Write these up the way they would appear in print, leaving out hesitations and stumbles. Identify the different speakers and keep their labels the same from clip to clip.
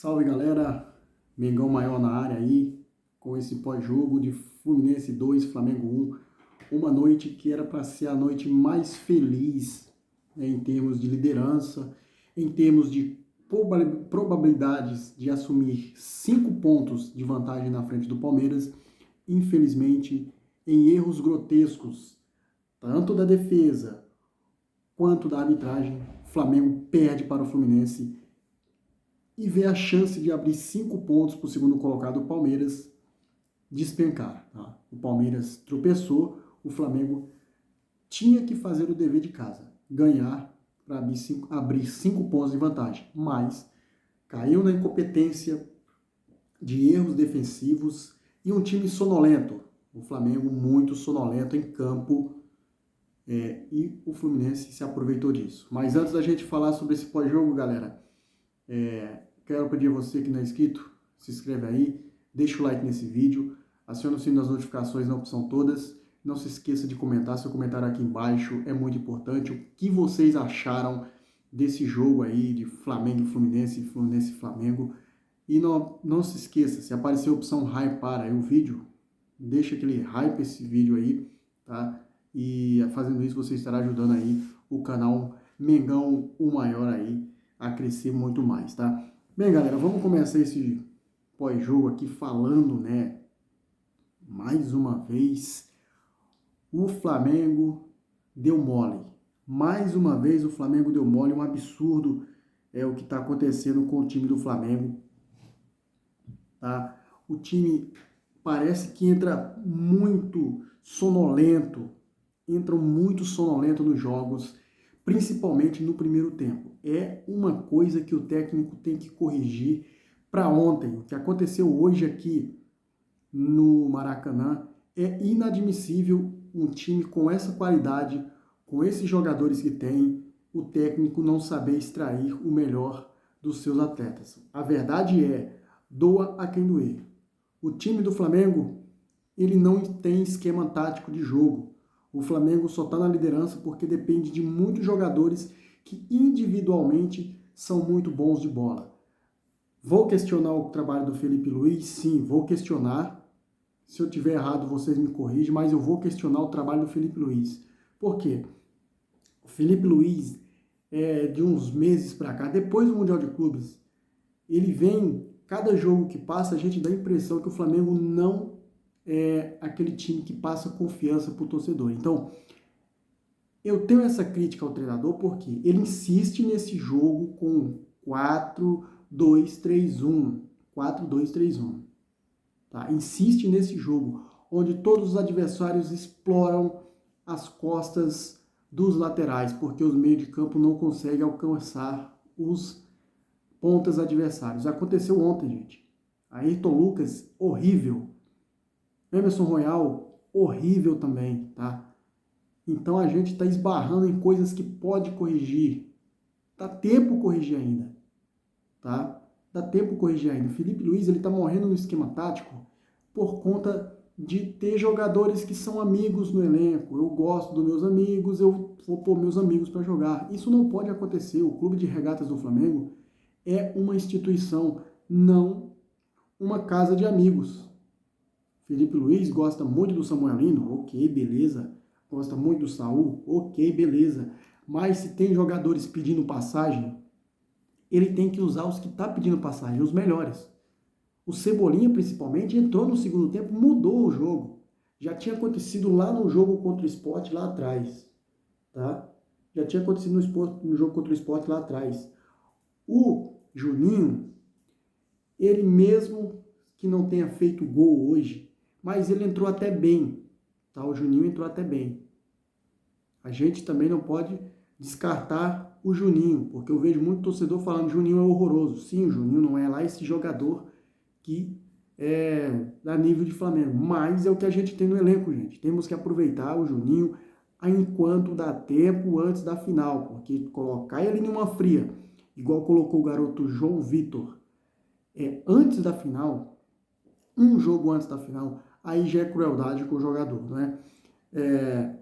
Speaker 1: Salve galera, Mengão maior na área aí, com esse pós-jogo de Fluminense 2, Flamengo 1. Uma noite que era para ser a noite mais feliz, né, em termos de liderança, em termos de probabilidades de assumir 5 pontos de vantagem na frente do Palmeiras. Infelizmente, em erros grotescos, tanto da defesa quanto da arbitragem, o Flamengo perde para o Fluminense e vê a chance de abrir 5 pontos para o segundo colocado, o Palmeiras, despencar. Tá? O Palmeiras tropeçou, o Flamengo tinha que fazer o dever de casa, ganhar para abrir 5 pontos de vantagem, mas caiu na incompetência de erros defensivos e um time sonolento, o Flamengo muito sonolento em campo, e o Fluminense se aproveitou disso. Mas antes da gente falar sobre esse pós-jogo, galera, quero pedir a você que não é inscrito, se inscreve aí, deixa o like nesse vídeo, aciona o sino das notificações na opção todas, não se esqueça de comentar, seu comentário aqui embaixo é muito importante, o que vocês acharam desse jogo aí de Flamengo e Fluminense, Fluminense e Flamengo, e não se esqueça, se aparecer a opção hypar aí o vídeo, deixa aquele hype esse vídeo aí, tá? E fazendo isso você estará ajudando aí o canal Mengão o Maior aí a crescer muito mais, tá? Bem, galera, vamos começar esse pós-jogo aqui falando, né, mais uma vez, o Flamengo deu mole. Mais uma vez o Flamengo deu mole, um absurdo é o que está acontecendo com o time do Flamengo, tá? O time parece que entra muito sonolento nos jogos, principalmente no primeiro tempo. É uma coisa que o técnico tem que corrigir para ontem. O que aconteceu hoje aqui no Maracanã é inadmissível. Um time com essa qualidade, com esses jogadores que tem, o técnico não saber extrair o melhor dos seus atletas. A verdade é, doa a quem doer. O time do Flamengo, ele não tem esquema tático de jogo. O Flamengo só está na liderança porque depende de muitos jogadores que individualmente são muito bons de bola. Vou questionar o trabalho do Felipe Luiz? Sim, vou questionar. Se eu tiver errado, vocês me corrigem, mas eu vou questionar o trabalho do Felipe Luiz. Por quê? O Felipe Luiz, de uns meses para cá, depois do Mundial de Clubes, ele vem, cada jogo que passa, a gente dá a impressão que o Flamengo não é aquele time que passa confiança para o torcedor. Então, eu tenho essa crítica ao treinador porque ele insiste nesse jogo com 4-2-3-1. 4-2-3-1. Tá? Insiste nesse jogo, onde todos os adversários exploram as costas dos laterais, porque os meios de campo não conseguem alcançar os pontas adversários. Aconteceu ontem, gente. Ayrton Lucas, horrível. Emerson Royal, horrível também, tá? Então a gente está esbarrando em coisas que pode corrigir. Dá tempo corrigir ainda, tá? Dá tempo corrigir ainda. O Felipe Luiz, ele tá morrendo no esquema tático por conta de ter jogadores que são amigos no elenco. Eu gosto dos meus amigos, eu vou pôr meus amigos para jogar. Isso não pode acontecer. O Clube de Regatas do Flamengo é uma instituição, não uma casa de amigos. Felipe Luiz gosta muito do Samuelino, ok, beleza. Gosta muito do Saul, ok, beleza. Mas se tem jogadores pedindo passagem, ele tem que usar os que estão pedindo passagem, os melhores. O Cebolinha, principalmente, entrou no segundo tempo, mudou o jogo. Já tinha acontecido lá no jogo contra o Sport lá atrás, tá? Já tinha acontecido no jogo contra o Sport lá atrás. O Juninho, ele mesmo que não tenha feito gol hoje, mas ele entrou até bem, tá? O Juninho entrou até bem. A gente também não pode descartar o Juninho, porque eu vejo muito torcedor falando que o Juninho é horroroso. Sim, o Juninho não é lá esse jogador que dá nível de Flamengo, mas é o que a gente tem no elenco, gente. Temos que aproveitar o Juninho enquanto dá tempo antes da final, porque colocar ele em uma fria, igual colocou o garoto João Vitor, antes da final, um jogo antes da final, aí já é crueldade com o jogador, não é?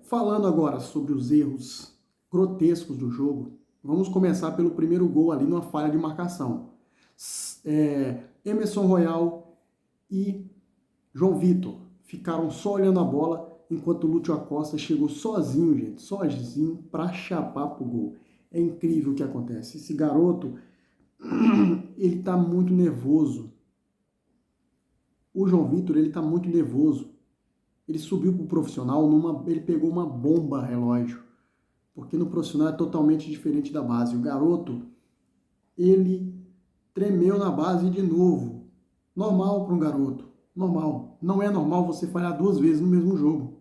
Speaker 1: Falando agora sobre os erros grotescos do jogo, vamos começar pelo primeiro gol ali numa falha de marcação. Emerson Royal e João Vitor ficaram só olhando a bola, enquanto o Lúcio Acosta chegou sozinho, gente, sozinho, para chapar pro gol. É incrível o que acontece. Esse garoto, ele tá muito nervoso. O João Vitor, ele tá muito nervoso. Ele subiu pro profissional, ele pegou uma bomba relógio. Porque no profissional é totalmente diferente da base. O garoto, ele tremeu na base de novo. Normal para um garoto. Normal. Não é normal você falhar 2 vezes no mesmo jogo.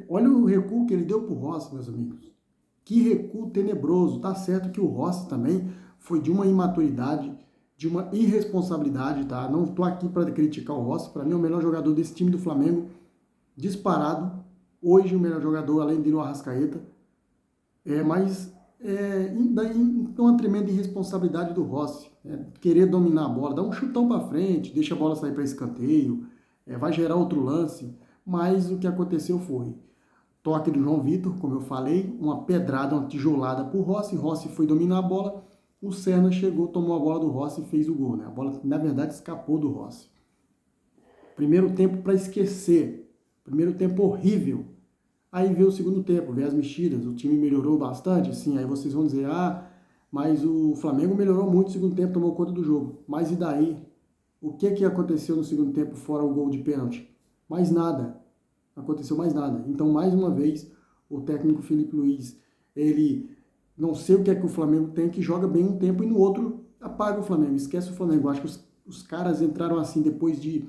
Speaker 1: Olha o recuo que ele deu pro Rossi, meus amigos. Que recuo tenebroso. Tá certo que o Rossi também foi de uma imaturidade, de uma irresponsabilidade, tá? Não tô aqui para criticar o Rossi. Para mim é o melhor jogador desse time do Flamengo, disparado. Hoje o melhor jogador, além dele, o Arrascaeta. Mas uma tremenda irresponsabilidade do Rossi. Querer dominar a bola, dar um chutão para frente, deixa a bola sair para escanteio, vai gerar outro lance. Mas o que aconteceu foi toque do João Vitor, como eu falei, uma pedrada, uma tijolada para o Rossi. Rossi foi dominar a bola, o Serna chegou, tomou a bola do Rossi e fez o gol. Né? A bola, na verdade, escapou do Rossi. Primeiro tempo para esquecer. Primeiro tempo horrível. Aí veio o segundo tempo, veio as mexidas, o time melhorou bastante, sim, aí vocês vão dizer, mas o Flamengo melhorou muito no segundo tempo, tomou conta do jogo. Mas e daí? O que aconteceu no segundo tempo fora o gol de pênalti? Mais nada. Aconteceu mais nada. Então, mais uma vez, o técnico Felipe Luiz, ele não sei o que é que o Flamengo tem, que joga bem um tempo e no outro apaga o Flamengo, esquece o Flamengo. Eu acho que os caras entraram assim depois de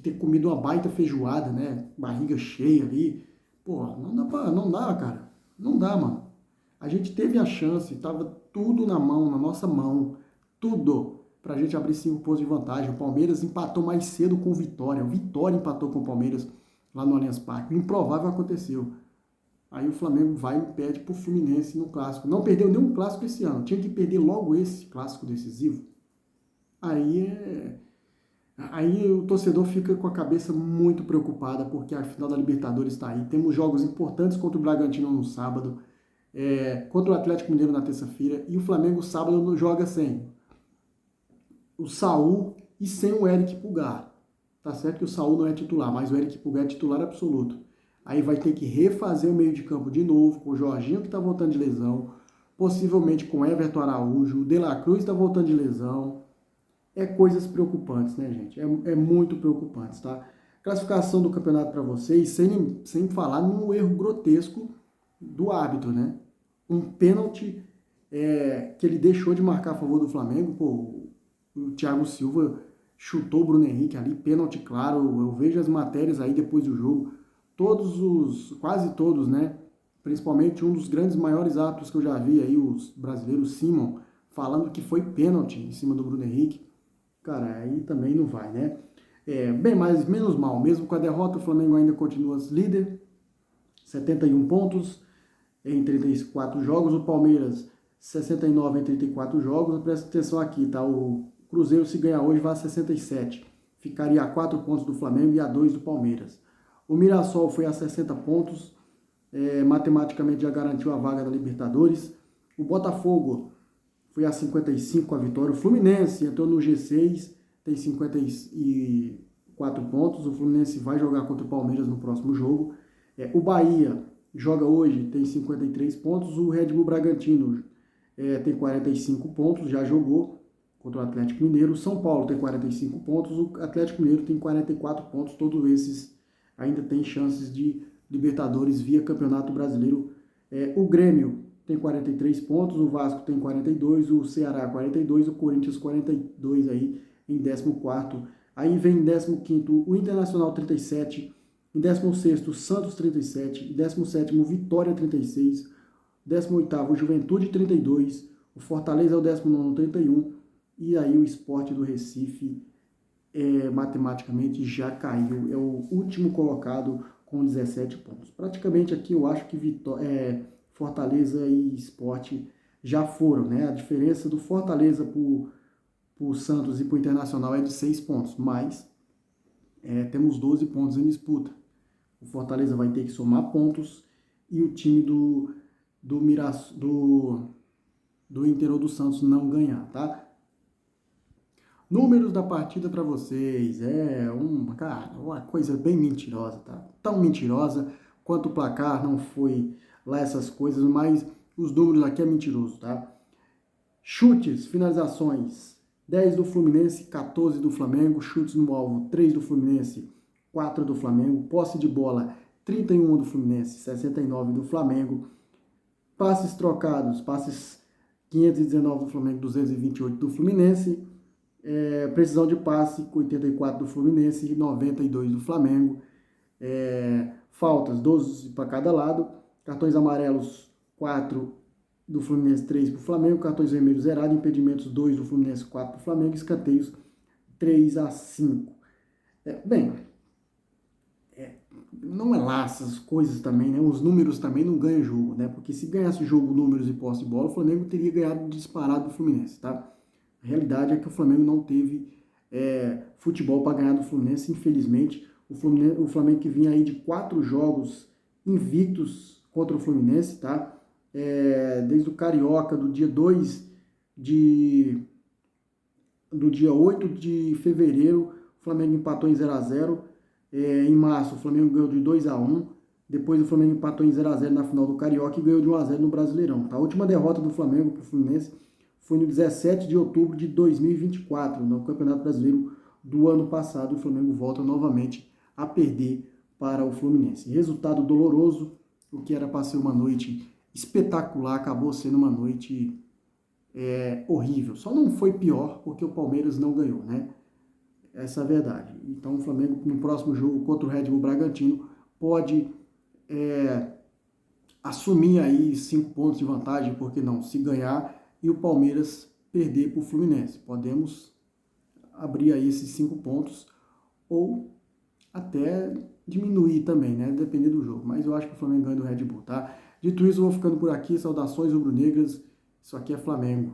Speaker 1: ter comido uma baita feijoada, né? Barriga cheia ali. Pô, não dá, cara. Não dá, mano. A gente teve a chance, tava tudo na mão, na nossa mão. Tudo pra gente abrir 5 pontos de vantagem. O Palmeiras empatou mais cedo com o Vitória. O Vitória empatou com o Palmeiras lá no Allianz Parque. O improvável aconteceu. Aí o Flamengo vai e perde pro Fluminense no clássico. Não perdeu nenhum clássico esse ano. Tinha que perder logo esse clássico decisivo. Aí o torcedor fica com a cabeça muito preocupada, porque a final da Libertadores está aí. Temos jogos importantes contra o Bragantino no sábado, contra o Atlético Mineiro na terça-feira, e o Flamengo sábado não joga sem o Saul e sem o Eric Pulgar. Tá certo que o Saul não é titular, mas o Eric Pulgar é titular absoluto. Aí vai ter que refazer o meio de campo de novo, com o Jorginho que está voltando de lesão, possivelmente com Everton Araújo, o De La Cruz está voltando de lesão. Coisas preocupantes, né, gente? Muito preocupantes, tá? Classificação do campeonato para vocês, sem falar num erro grotesco do árbitro, né? Um pênalti que ele deixou de marcar a favor do Flamengo. Pô, o Thiago Silva chutou o Bruno Henrique ali, pênalti claro. Eu vejo as matérias aí depois do jogo. Quase todos, né? Principalmente um dos grandes maiores árbitros que eu já vi aí, os brasileiros, Simon, falando que foi pênalti em cima do Bruno Henrique. Cara, aí também não vai, né? Bem mais, menos mal. Mesmo com a derrota, o Flamengo ainda continua líder, 71 pontos em 34 jogos. O Palmeiras, 69 em 34 jogos. Presta atenção aqui, tá? O Cruzeiro, se ganhar hoje, vai a 67. Ficaria a 4 pontos do Flamengo e a 2 do Palmeiras. O Mirassol foi a 60 pontos. Matematicamente já garantiu a vaga da Libertadores. O Botafogo foi a 55 com a vitória. O Fluminense entrou no G6, tem 54 pontos. O Fluminense vai jogar contra o Palmeiras no próximo jogo. O Bahia joga hoje, tem 53 pontos. O Red Bull Bragantino tem 45 pontos, já jogou contra o Atlético Mineiro. O São Paulo tem 45 pontos. O Atlético Mineiro tem 44 pontos. Todos esses ainda têm chances de Libertadores via Campeonato Brasileiro. O Grêmio tem 43 pontos, o Vasco tem 42, o Ceará 42, o Corinthians 42 aí em 14º. Aí vem em 15º o Internacional 37, em 16º o Santos 37, em 17º Vitória 36, 18º Juventude 32, o Fortaleza é o 19º 31, e aí o Sport do Recife matematicamente já caiu, é o último colocado com 17 pontos. Praticamente aqui eu acho que Fortaleza e Sport já foram, né? A diferença do Fortaleza para o Santos e para o Internacional é de 6 pontos, mas temos 12 pontos em disputa. O Fortaleza vai ter que somar pontos e o time do Inter ou do Santos não ganhar, tá? Números da partida para vocês. Cara, uma coisa bem mentirosa, tá? Tão mentirosa quanto o placar não foi lá essas coisas, mas os números aqui é mentiroso, tá? Chutes, finalizações, 10 do Fluminense, 14 do Flamengo. Chutes no alvo, 3 do Fluminense, 4 do Flamengo. Posse de bola, 31 do Fluminense, 69 do Flamengo. Passes trocados, passes 519 do Flamengo, 228 do Fluminense. Precisão de passe, 84 do Fluminense e 92 do Flamengo. Faltas, 12 para cada lado. Cartões amarelos, 4 do Fluminense, 3 para o Flamengo. Cartões vermelhos zerados. Impedimentos, 2 do Fluminense, 4 para o Flamengo. Escanteios, 3-5. Bem, não é lá essas coisas também, né? Os números também não ganham jogo, né? Porque se ganhasse jogo, números e posse de bola, o Flamengo teria ganhado disparado do Fluminense, tá? A realidade é que o Flamengo não teve futebol para ganhar do Fluminense, infelizmente. O Flamengo que vinha aí de 4 jogos invictos contra o Fluminense, tá? Desde o Carioca, do dia 8 de fevereiro, o Flamengo empatou em 0-0. Em março, o Flamengo ganhou de 2-1. Depois o Flamengo empatou em 0-0 na final do Carioca e ganhou de 1-0 no Brasileirão. Tá? A última derrota do Flamengo para o Fluminense foi no 17 de outubro de 2024, no Campeonato Brasileiro do ano passado. O Flamengo volta novamente a perder para o Fluminense. Resultado doloroso, o que era para ser uma noite espetacular, acabou sendo uma noite horrível. Só não foi pior porque o Palmeiras não ganhou, né? Essa é a verdade. Então o Flamengo, no próximo jogo contra o Red Bull Bragantino, pode assumir aí 5 pontos de vantagem, porque não, se ganhar e o Palmeiras perder para o Fluminense. Podemos abrir aí esses 5 pontos ou até diminuir também, né? Depender do jogo. Mas eu acho que o Flamengo ganha do Red Bull, tá? Dito isso, eu vou ficando por aqui. Saudações rubro-negras. Isso aqui é Flamengo.